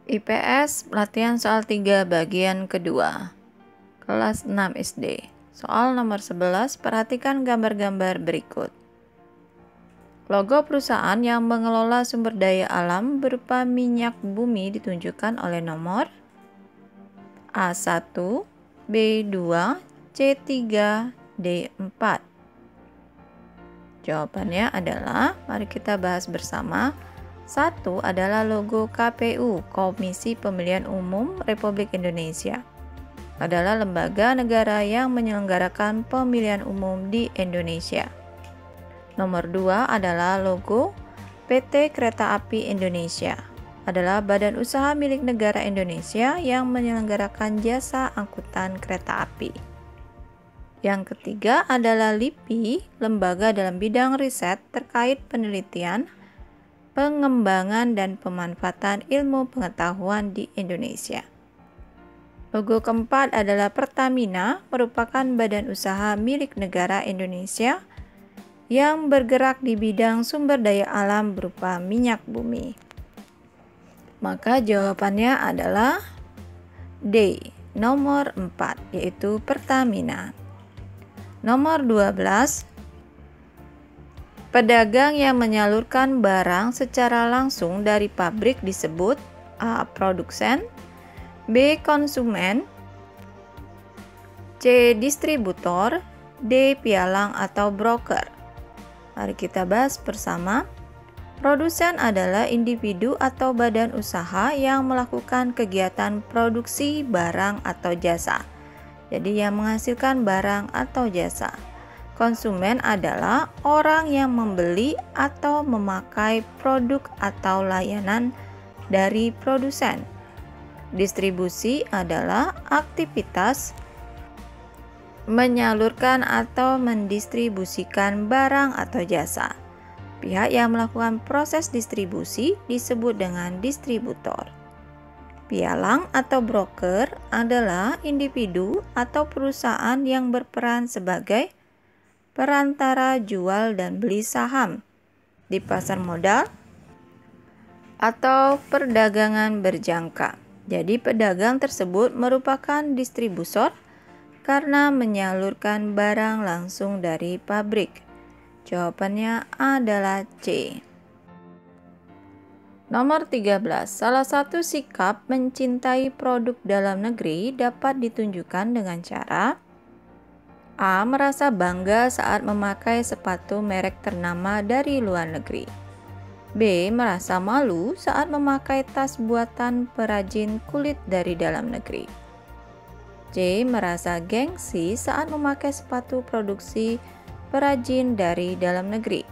IPS Latihan Soal 3 Bagian kedua Kelas 6 SD. Soal nomor 11, perhatikan gambar-gambar berikut. Logo perusahaan yang mengelola sumber daya alam berupa minyak bumi ditunjukkan oleh nomor A1, B2, C3, D4. Jawabannya adalah, mari kita bahas bersama. 1 adalah logo KPU, Komisi Pemilihan Umum Republik Indonesia. Adalah lembaga negara yang menyelenggarakan pemilihan umum di Indonesia. Nomor 2 adalah logo PT Kereta Api Indonesia. Adalah badan usaha milik negara Indonesia yang menyelenggarakan jasa angkutan kereta api. Yang ketiga adalah LIPI, lembaga dalam bidang riset terkait penelitian, pengembangan dan pemanfaatan ilmu pengetahuan di Indonesia. Logo keempat adalah Pertamina, merupakan badan usaha milik negara Indonesia yang bergerak di bidang sumber daya alam berupa minyak bumi. Maka jawabannya adalah D, nomor 4, yaitu Pertamina. Nomor 12, pedagang yang menyalurkan barang secara langsung dari pabrik disebut A. Produsen, B. Konsumen, C. Distributor, D. Pialang atau broker. Mari kita bahas bersama. Produsen adalah individu atau badan usaha yang melakukan kegiatan produksi barang atau jasa. Jadi yang menghasilkan barang atau jasa. Konsumen adalah orang yang membeli atau memakai produk atau layanan dari produsen. Distribusi adalah aktivitas menyalurkan atau mendistribusikan barang atau jasa. Pihak yang melakukan proses distribusi disebut dengan distributor. Pialang atau broker adalah individu atau perusahaan yang berperan sebagai perantara jual dan beli saham di pasar modal atau perdagangan berjangka. Jadi pedagang tersebut merupakan distributor karena menyalurkan barang langsung dari pabrik. Jawabannya adalah C. Nomor 13. Salah satu sikap mencintai produk dalam negeri dapat ditunjukkan dengan cara A. Merasa bangga saat memakai sepatu merek ternama dari luar negeri. B. Merasa malu saat memakai tas buatan perajin kulit dari dalam negeri. C. Merasa gengsi saat memakai sepatu produksi perajin dari dalam negeri.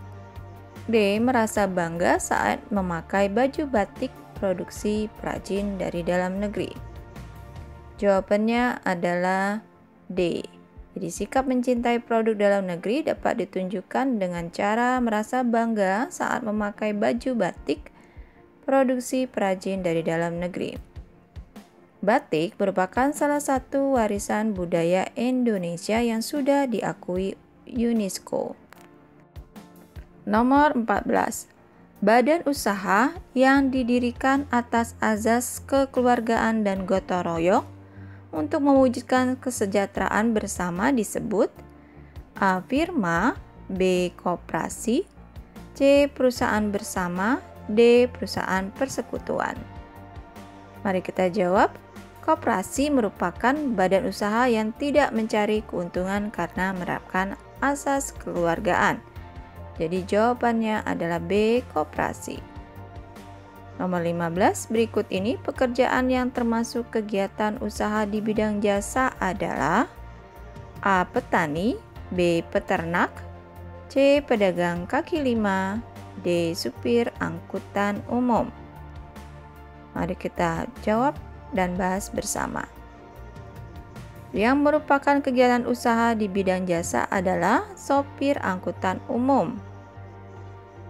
D. Merasa bangga saat memakai baju batik produksi perajin dari dalam negeri. Jawabannya adalah D. Jadi sikap mencintai produk dalam negeri dapat ditunjukkan dengan cara merasa bangga saat memakai baju batik produksi perajin dari dalam negeri. Batik merupakan salah satu warisan budaya Indonesia yang sudah diakui UNESCO. Nomor 14. Badan usaha yang didirikan atas azas kekeluargaan dan gotong royong untuk mewujudkan kesejahteraan bersama disebut A. Firma, B. Koperasi, C. Perusahaan bersama, D. Perusahaan persekutuan. Mari kita jawab. Koperasi merupakan badan usaha yang tidak mencari keuntungan karena menerapkan asas kekeluargaan. Jadi jawabannya adalah B. Koperasi. Nomor 15, berikut ini pekerjaan yang termasuk kegiatan usaha di bidang jasa adalah A. Petani, B. Peternak, C. Pedagang kaki lima, D. Supir angkutan umum. Mari kita jawab dan bahas bersama. Yang merupakan kegiatan usaha di bidang jasa adalah sopir angkutan umum,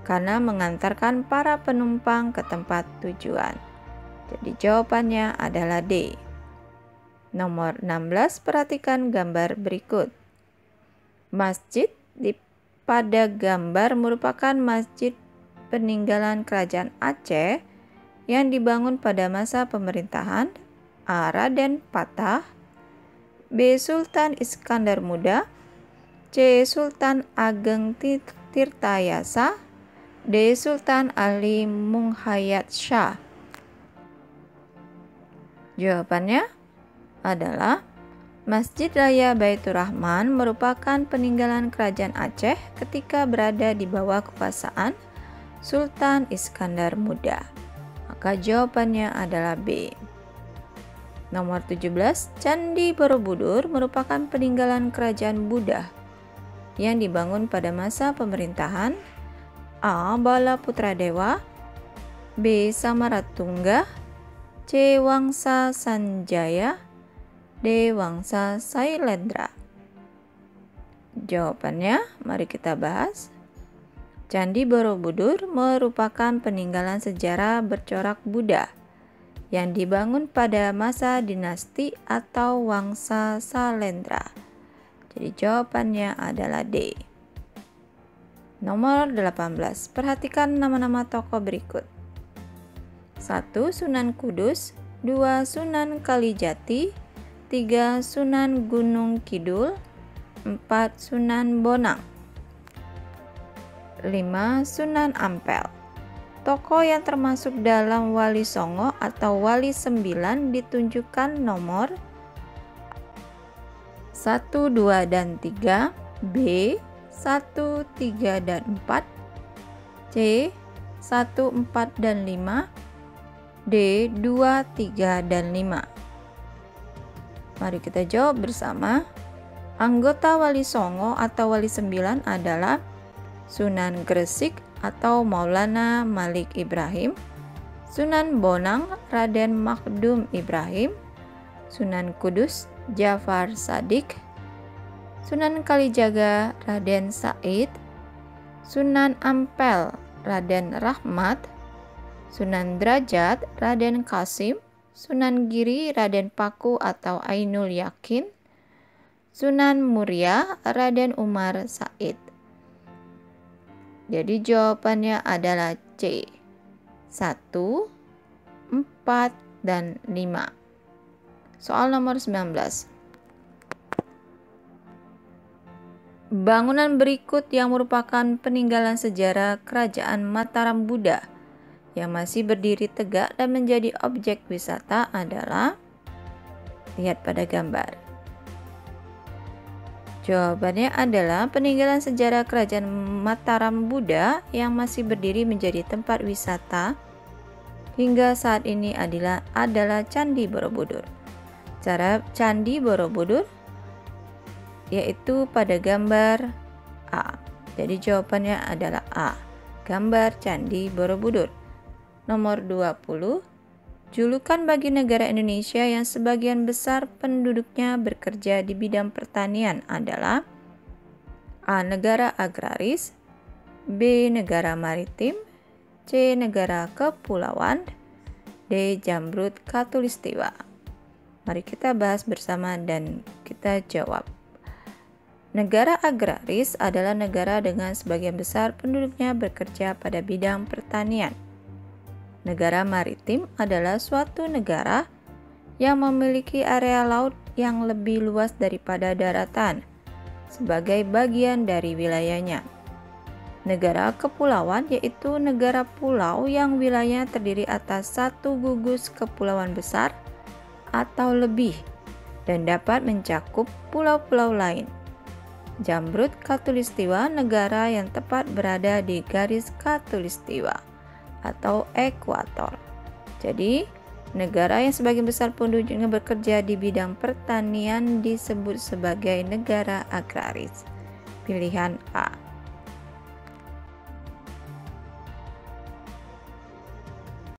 karena mengantarkan para penumpang ke tempat tujuan. Jadi jawabannya adalah D. Nomor 16, perhatikan gambar berikut. Masjid pada gambar merupakan masjid peninggalan kerajaan Aceh yang dibangun pada masa pemerintahan A. Raden Patah, B. Sultan Iskandar Muda, C. Sultan Ageng Tirtayasa, D. Sultan Ali Muhayyad Shah. Jawabannya adalah Masjid Raya Baitur Rahman merupakan peninggalan kerajaan Aceh ketika berada di bawah kekuasaan Sultan Iskandar Muda. Maka jawabannya adalah B. Nomor 17, Candi Borobudur merupakan peninggalan kerajaan Buddha yang dibangun pada masa pemerintahan A. Bala Putradewa, B. Samaratungga, C. Wangsa Sanjaya, D. Wangsa Sailendra. Jawabannya, mari kita bahas. Candi Borobudur merupakan peninggalan sejarah bercorak Buddha yang dibangun pada masa dinasti atau Wangsa Sailendra. Jadi jawabannya adalah D. Nomor 18. Perhatikan nama-nama tokoh berikut. 1. Sunan Kudus, 2. Sunan Kalijati, 3. Sunan Gunung Kidul, 4. Sunan Bonang, 5. Sunan Ampel. Tokoh yang termasuk dalam Wali Songo atau Wali 9 ditunjukkan nomor 1, 2, dan 3, B, 1, 3, dan 4, C, 1, 4, dan 5, D, 2, 3, dan 5. Mari kita jawab bersama. Anggota Wali Songo atau Wali 9 adalah Sunan Gresik atau Maulana Malik Ibrahim, Sunan Bonang Raden Makdum Ibrahim, Sunan Kudus Jafar Sadiq, Sunan Kalijaga Raden Said, Sunan Ampel Raden Rahmat, Sunan Derajat Raden Kasim, Sunan Giri Raden Paku atau Ainul Yakin, Sunan Muria Raden Umar Said. Jadi jawabannya adalah C, 1, 4, dan 5. Soal nomor 19. Bangunan berikut yang merupakan peninggalan sejarah Kerajaan Mataram Buddha yang masih berdiri tegak dan menjadi objek wisata adalah, lihat pada gambar. Jawabannya adalah peninggalan sejarah Kerajaan Mataram Buddha yang masih berdiri menjadi tempat wisata hingga saat ini adalah Candi Borobudur. Cara Candi Borobudur yaitu pada gambar A. Jadi jawabannya adalah A, gambar Candi Borobudur. Nomor 20. Julukan bagi negara Indonesia yang sebagian besar penduduknya bekerja di bidang pertanian adalah A. Negara agraris, B. Negara maritim, C. Negara kepulauan, D. Jamrut Khatulistiwa. Mari kita bahas bersama dan kita jawab. Negara agraris adalah negara dengan sebagian besar penduduknya bekerja pada bidang pertanian. Negara maritim adalah suatu negara yang memiliki area laut yang lebih luas daripada daratan sebagai bagian dari wilayahnya. Negara kepulauan yaitu negara pulau yang wilayahnya terdiri atas satu gugus kepulauan besar atau lebih dan dapat mencakup pulau-pulau lain. Jamrut Khatulistiwa negara yang tepat berada di garis khatulistiwa atau ekuator. Jadi, negara yang sebagian besar penduduknya bekerja di bidang pertanian disebut sebagai negara agraris. Pilihan A.